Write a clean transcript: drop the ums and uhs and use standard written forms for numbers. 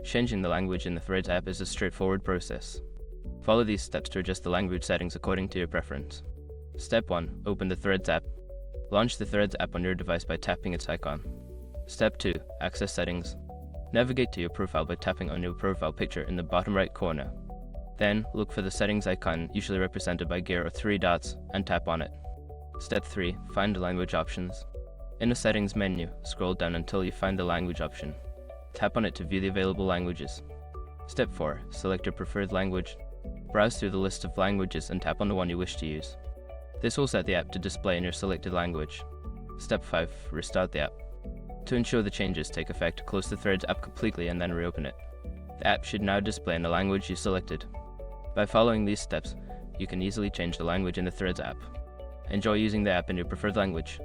Changing the language in the Threads app is a straightforward process. Follow these steps to adjust the language settings according to your preference. Step 1. Open the Threads app. Launch the Threads app on your device by tapping its icon. Step 2. Access settings. Navigate to your profile by tapping on your profile picture in the bottom right corner. Then, look for the settings icon, usually represented by gear or 3 dots, and tap on it. Step 3. Find the language options. In the settings menu, scroll down until you find the language option. Tap on it to view the available languages. Step 4. Select your preferred language. Browse through the list of languages and tap on the one you wish to use. This will set the app to display in your selected language. Step 5. Restart the app. To ensure the changes take effect, close the Threads app completely and then reopen it. The app should now display in the language you selected. By following these steps, you can easily change the language in the Threads app. Enjoy using the app in your preferred language.